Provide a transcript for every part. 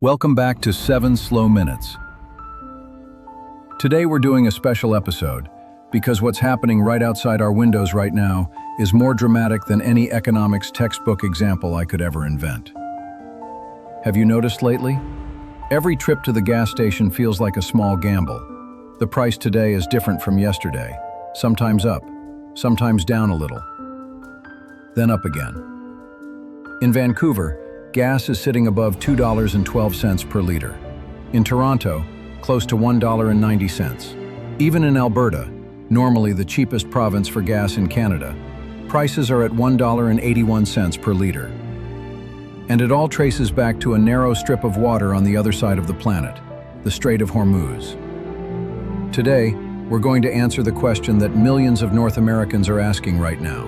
Welcome back to 7 Slow Minutes. Today we're doing a special episode because what's happening right outside our windows right now is more dramatic than any economics textbook example I could ever invent. Have you noticed lately? Every trip to the gas station feels like a small gamble. The price today is different from yesterday, sometimes up, sometimes down a little, then up again. In Vancouver, gas is sitting above $2.12 per liter. In Toronto, close to $1.90. Even in Alberta, normally the cheapest province for gas in Canada, prices are at $1.81 per liter. And it all traces back to a narrow strip of water on the other side of the planet, the Strait of Hormuz. Today, we're going to answer the question that millions of North Americans are asking right now.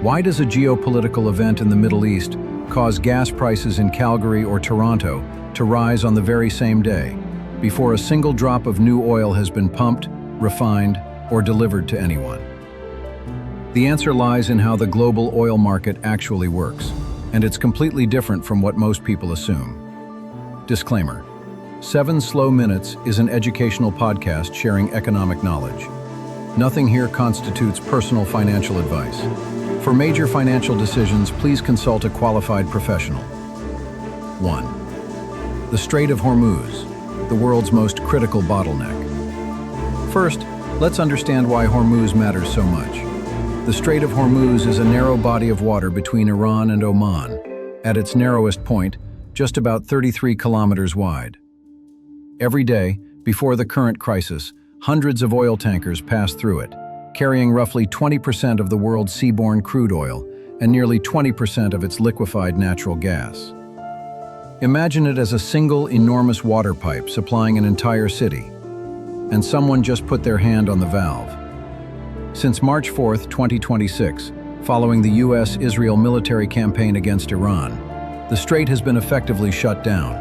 Why does a geopolitical event in the Middle East cause gas prices in Calgary or Toronto to rise on the very same day, before a single drop of new oil has been pumped, refined, or delivered to anyone? The answer lies in how the global oil market actually works, and it's completely different from what most people assume. Disclaimer: 7 Slow Minutes is an educational podcast sharing economic knowledge. Nothing here constitutes personal financial advice. For major financial decisions, please consult a qualified professional. 1. The Strait of Hormuz, the world's most critical bottleneck. First, let's understand why Hormuz matters so much. The Strait of Hormuz is a narrow body of water between Iran and Oman, at its narrowest point, just about 33 kilometers wide. Every day, before the current crisis, hundreds of oil tankers pass through it, carrying roughly 20% of the world's seaborne crude oil and nearly 20% of its liquefied natural gas. Imagine it as a single enormous water pipe supplying an entire city, and someone just put their hand on the valve. Since March 4, 2026, following the US-Israel military campaign against Iran, the strait has been effectively shut down.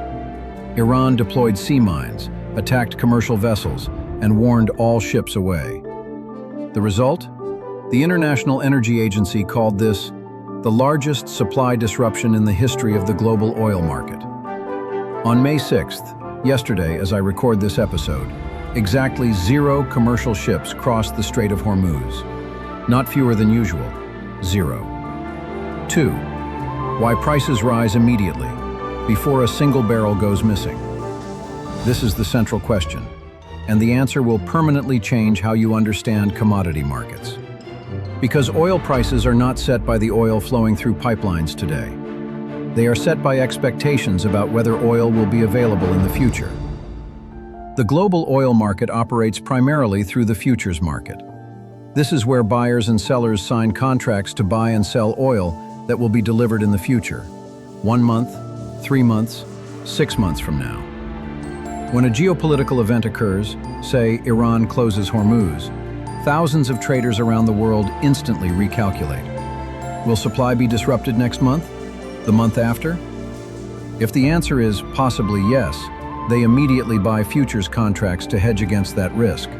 Iran deployed sea mines, attacked commercial vessels, and warned all ships away. The result? The International Energy Agency called this the largest supply disruption in the history of the global oil market. On May 6th, yesterday as I record this episode, exactly 0 commercial ships crossed the Strait of Hormuz. Not fewer than usual, 0. 2. Why prices rise immediately, before a single barrel goes missing. This is the central question, and the answer will permanently change how you understand commodity markets. Because oil prices are not set by the oil flowing through pipelines today. They are set by expectations about whether oil will be available in the future. The global oil market operates primarily through the futures market. This is where buyers and sellers sign contracts to buy and sell oil that will be delivered in the future, 1 month, 3 months, 6 months from now. When a geopolitical event occurs, say Iran closes Hormuz, thousands of traders around the world instantly recalculate. Will supply be disrupted next month? The month after? If the answer is possibly yes, they immediately buy futures contracts to hedge against that risk,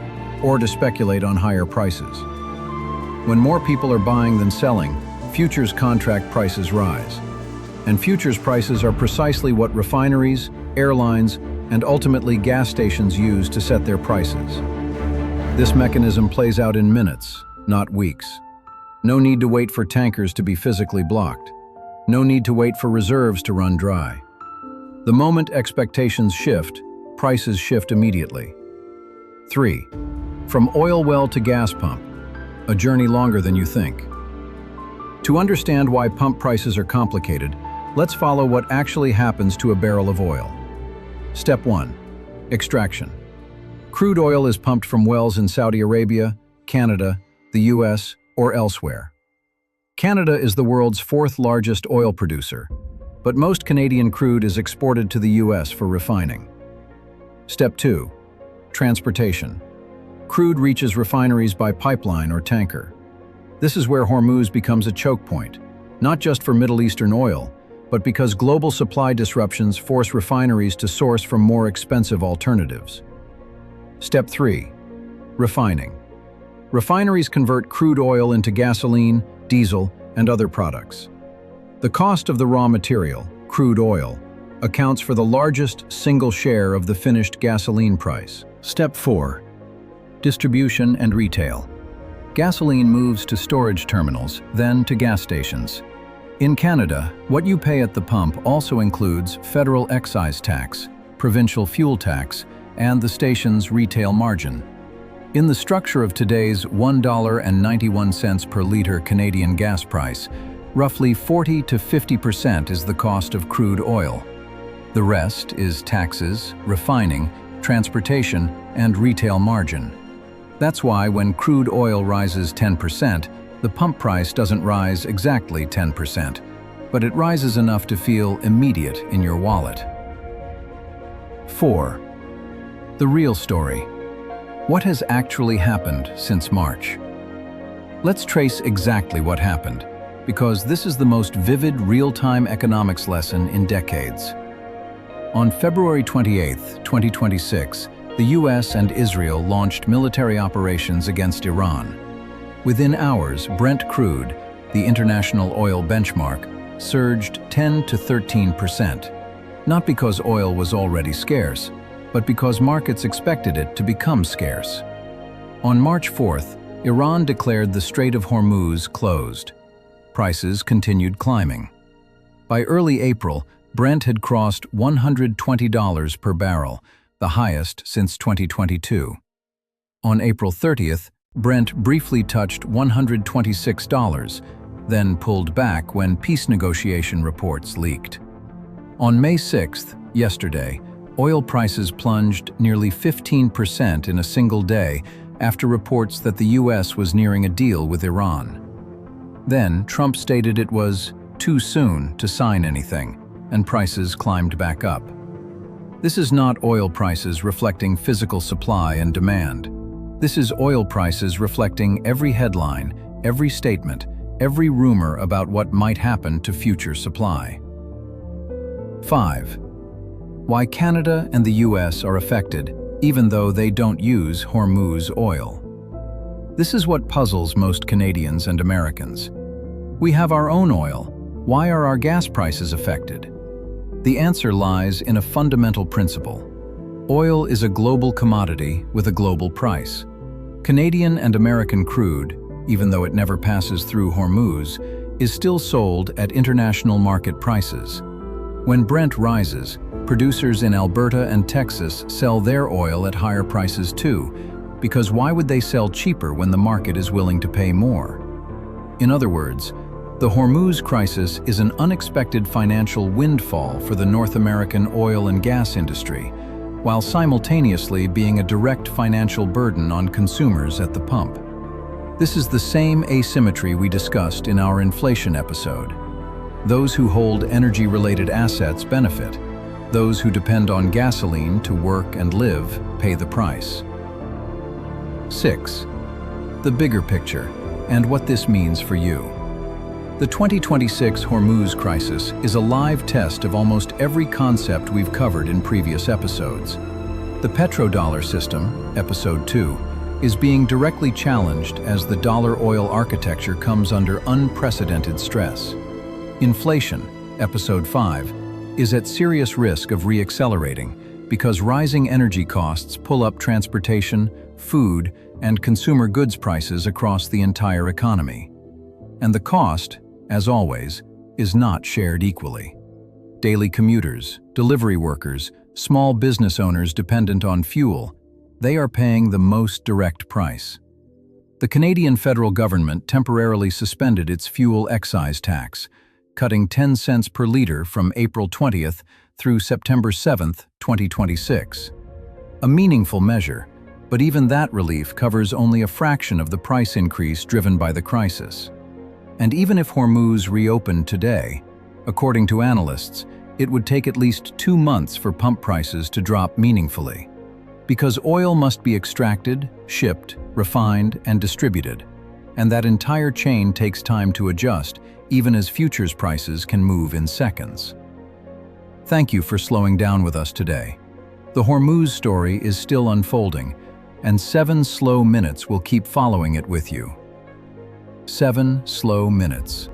or to speculate on higher prices. When more people are buying than selling, futures contract prices rise. And futures prices are precisely what refineries, airlines, and ultimately gas stations use to set their prices. This mechanism plays out in minutes, not weeks. No need to wait for tankers to be physically blocked. No need to wait for reserves to run dry. The moment expectations shift, prices shift immediately. 3. From oil well to gas pump, a journey longer than you think. To understand why pump prices are complicated, let's follow what actually happens to a barrel of oil. Step 1. Extraction. Crude oil is pumped from wells in Saudi Arabia, Canada, the US, or elsewhere. Canada is the world's 4th largest oil producer, but most Canadian crude is exported to the US for refining. Step 2. Transportation. Crude reaches refineries by pipeline or tanker. This is where Hormuz becomes a choke point, not just for Middle Eastern oil, but because global supply disruptions force refineries to source from more expensive alternatives. Step 3. Refining. Refineries convert crude oil into gasoline, diesel, and other products. The cost of the raw material, crude oil, accounts for the largest single share of the finished gasoline price. Step 4. Distribution and retail. Gasoline moves to storage terminals, then to gas stations. In Canada, what you pay at the pump also includes federal excise tax, provincial fuel tax, and the station's retail margin. In the structure of today's $1.91 per litre Canadian gas price, roughly 40 to 50% is the cost of crude oil. The rest is taxes, refining, transportation, and retail margin. That's why when crude oil rises 10%, the pump price doesn't rise exactly 10%, but it rises enough to feel immediate in your wallet. 4. The real story. What has actually happened since March? Let's trace exactly what happened, because this is the most vivid real-time economics lesson in decades. On February 28, 2026, the US and Israel launched military operations against Iran. Within hours, Brent crude, the international oil benchmark, surged 10 to 13%, not because oil was already scarce, but because markets expected it to become scarce. On March 4th, Iran declared the Strait of Hormuz closed. Prices continued climbing. By early April, Brent had crossed $120 per barrel, the highest since 2022. On April 30th, Brent briefly touched $126, then pulled back when peace negotiation reports leaked. On May 6th, yesterday, oil prices plunged nearly 15% in a single day after reports that the US was nearing a deal with Iran. Then, Trump stated it was too soon to sign anything, and prices climbed back up. This is not oil prices reflecting physical supply and demand. This is oil prices reflecting every headline, every statement, every rumor about what might happen to future supply. 5. Why Canada and the US are affected, even though they don't use Hormuz oil. This is what puzzles most Canadians and Americans. We have our own oil. Why are our gas prices affected? The answer lies in a fundamental principle. Oil is a global commodity with a global price. Canadian and American crude, even though it never passes through Hormuz, is still sold at international market prices. When Brent rises, producers in Alberta and Texas sell their oil at higher prices too, because why would they sell cheaper when the market is willing to pay more? In other words, the Hormuz crisis is an unexpected financial windfall for the North American oil and gas industry, while simultaneously being a direct financial burden on consumers at the pump. This is the same asymmetry we discussed in our inflation episode. Those who hold energy-related assets benefit. Those who depend on gasoline to work and live pay the price. 6. The bigger picture, and what this means for you. The 2026 Hormuz crisis is a live test of almost every concept we've covered in previous episodes. The petrodollar system, Episode 2, is being directly challenged as the dollar oil architecture comes under unprecedented stress. Inflation, Episode 5, is at serious risk of re-accelerating because rising energy costs pull up transportation, food, and consumer goods prices across the entire economy. And the cost, as always, is not shared equally. Daily commuters, delivery workers, small business owners dependent on fuel, they are paying the most direct price. The Canadian federal government temporarily suspended its fuel excise tax, cutting 10 cents per litre from April 20th through September 7th, 2026. A meaningful measure, but even that relief covers only a fraction of the price increase driven by the crisis. And even if Hormuz reopened today, according to analysts, it would take at least 2 months for pump prices to drop meaningfully. Because oil must be extracted, shipped, refined, and distributed, and that entire chain takes time to adjust, even as futures prices can move in seconds. Thank you for slowing down with us today. The Hormuz story is still unfolding, and 7 slow minutes will keep following it with you. 7 slow minutes.